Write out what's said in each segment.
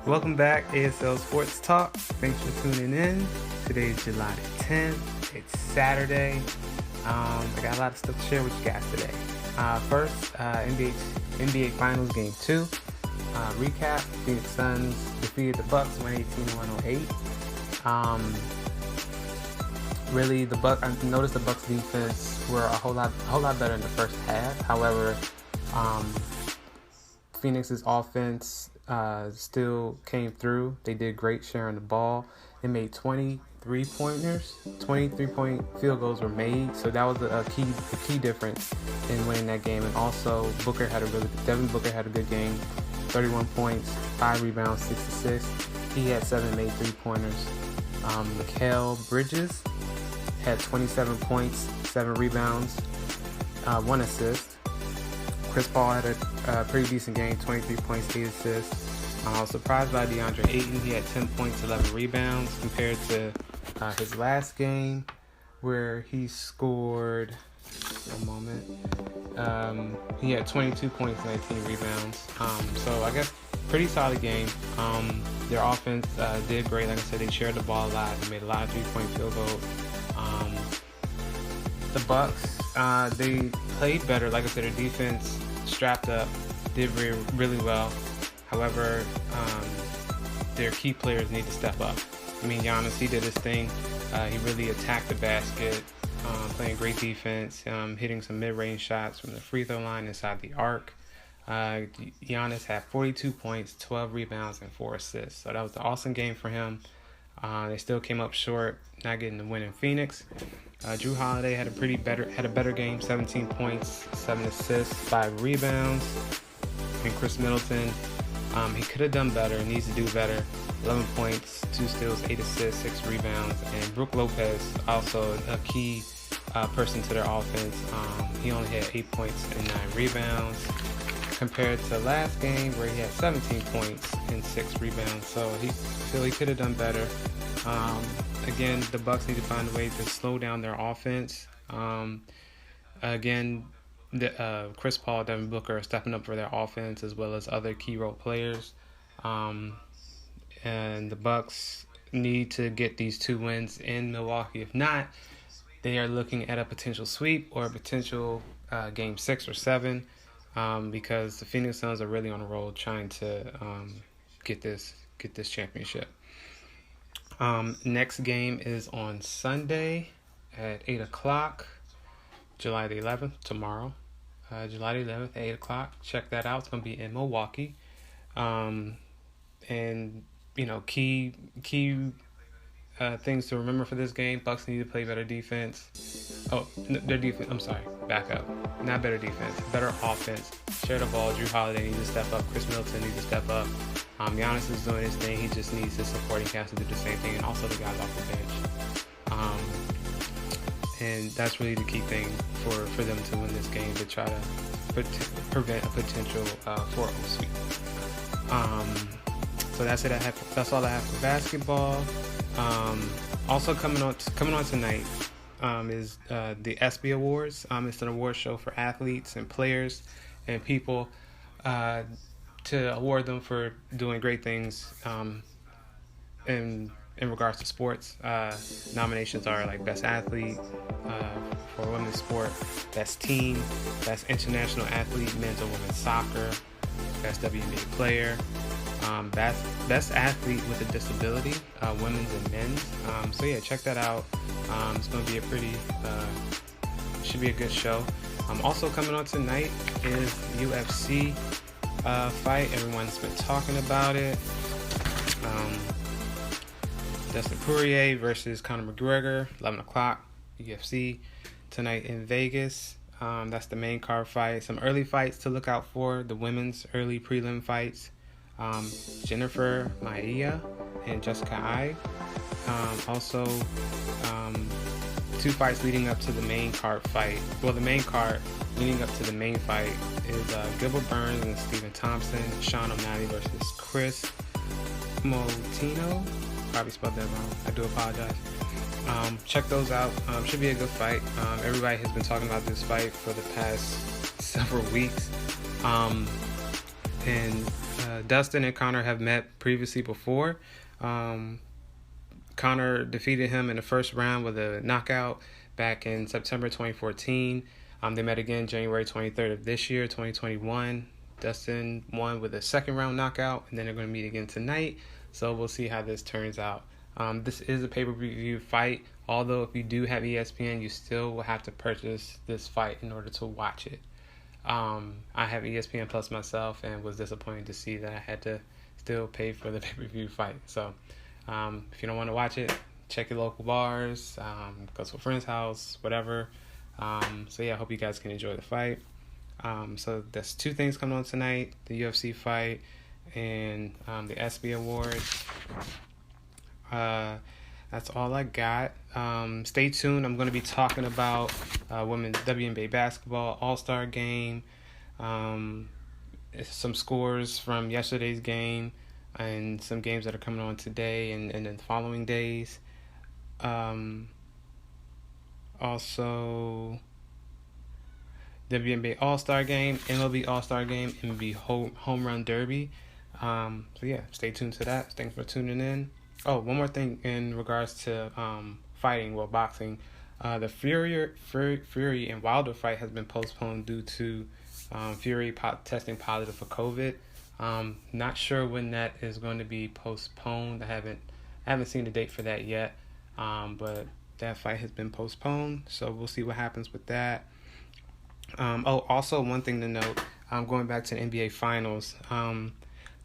Welcome back, ASL Sports Talk. Thanks for tuning in. Today is July the 10th. It's Saturday. I got a lot of stuff to share with you guys today. First, NBA Finals Game 2. Recap, Phoenix Suns defeated the Bucks 118-108. Really, I noticed the Bucks defense were a whole lot better in the first half. However, Phoenix's offense still came through. They did great sharing the ball. They made 23-pointers. 23-point field goals were made, so that was a key difference in winning that game. And also, Devin Booker had a good game. 31 points, 5 rebounds, 6 assists. He had 7 made 3-pointers. Mikal Bridges had 27 points, 7 rebounds, 1 assist. Chris Paul had a pretty decent game, 23 points, 8 assists. I was surprised by DeAndre Ayton. He had 10 points, 11 rebounds compared to his last game where he scored, he had 22 points, 19 rebounds. So I guess pretty solid game. Their offense did great. Like I said, they shared the ball a lot. They made a lot of 3-point field goals. The Bucks, they played better. Like I said, their defense strapped up, did really well. However, their key players need to step up. I mean, Giannis, he did his thing. He really attacked the basket, playing great defense, hitting some mid-range shots from the free throw line inside the arc. Giannis had 42 points, 12 rebounds, and 4 assists. So that was an awesome game for him. They still came up short, not getting the win in Phoenix. Jrue Holiday had a better game, 17 points, 7 assists, 5 rebounds. And Chris Middleton, he could have done better, needs to do better. 11 points, 2 steals, 8 assists, 6 rebounds. And Brook Lopez, also a key person to their offense. He only had 8 points and 9 rebounds compared to last game where he had 17 points and 6 rebounds. So he could have done better. Again, the Bucks need to find a way to slow down their offense. Chris Paul, Devin Booker are stepping up for their offense as well as other key role players. And the Bucks need to get these 2 wins in Milwaukee. If not, they are looking at a potential sweep or a potential game 6 or 7 because the Phoenix Suns are really on a roll trying to get this championship. Next game is on Sunday at 8 o'clock, July the 11th, tomorrow. July the 11th at 8 o'clock. Check that out. It's going to be in Milwaukee. And, key things to remember for this game. Bucks need to play better defense. Their defense. I'm sorry. Back up. Not better defense. Better offense. Share the ball. Jrue Holiday needs to step up. Chris Middleton needs to step up. Giannis is doing his thing. He just needs his supporting cast to do the same thing. And also the guys off the bench. And that's really the key thing for them to win this game, to try to prevent a potential 4-0 sweep. So that's it. That's all I have for basketball. Also coming on tonight is the ESPY Awards. It's an award show for athletes and players and people to award them for doing great things in regards to sports. Nominations are like Best Athlete for women's sport, Best Team, Best International Athlete, men's or women's soccer, Best WNBA player, Best Athlete with a disability, women's and men's. So yeah, check that out. It's going to be should be a good show. Also coming on tonight is UFC fight. Everyone's been talking about it. Dustin Poirier versus Conor McGregor, 11 o'clock, UFC, tonight in Vegas. That's the main card fight. Some early fights to look out for, the women's early prelim fights. Jennifer Maia and Jessica Ai. Also, 2 fights leading up to the main card fight. Well, the main card leading up to the main fight is Gilbert Burns and Stephen Thompson. Sean O'Malley versus Chris Motino. Probably spelled that wrong. I do apologize. Check those out. Should be a good fight. Everybody has been talking about this fight for the past several weeks. And Dustin and Connor have met previously before. Connor defeated him in the first round with a knockout back in September 2014. They met again January 23rd of this year, 2021. Dustin won with a second round knockout, and then they're going to meet again tonight. So we'll see how this turns out. This is a pay-per-view fight, although if you do have ESPN, you still will have to purchase this fight in order to watch it. I have ESPN Plus myself and was disappointed to see that I had to still pay for the pay-per-view fight. So if you don't want to watch it, check your local bars, go to a friend's house, whatever. So yeah, I hope you guys can enjoy the fight. So there's two things coming on tonight: the UFC fight and the ESPY Awards. That's all I got. Stay tuned. I'm going to be talking about women's WNBA basketball All-Star game, some scores from yesterday's game, and some games that are coming on today and the following days. Also, WNBA All-Star game, MLB All-Star game, MLB Home Run Derby. So yeah, stay tuned to that. Thanks for tuning in. Oh, one more thing in regards to fighting, boxing. The Fury and Wilder fight has been postponed due to Fury testing positive for COVID. Not sure when that is going to be postponed. I haven't seen the date for that yet. But that fight has been postponed, so we'll see what happens with that. Also one thing to note, going back to the NBA Finals,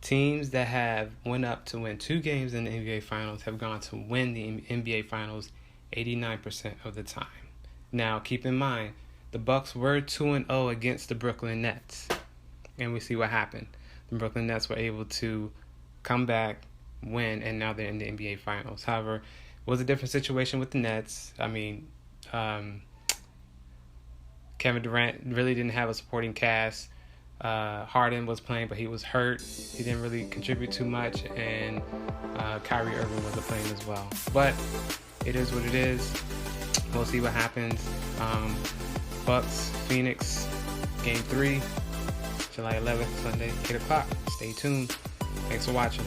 teams that have went up to win 2 games in the NBA Finals have gone to win the NBA Finals 89% of the time. Now, keep in mind, the Bucks were 2-0 against the Brooklyn Nets, and we see what happened. The Brooklyn Nets were able to come back, win, and now they're in the NBA Finals. However, it was a different situation with the Nets. I mean, Kevin Durant really didn't have a supporting cast. Harden was playing, but he was hurt. He didn't really contribute too much, and Kyrie Irving wasn't playing as well. But it is what it is. We'll see what happens. Bucks, Phoenix, Game 3, July 11th, Sunday, 8 o'clock. Stay tuned. Thanks for watching.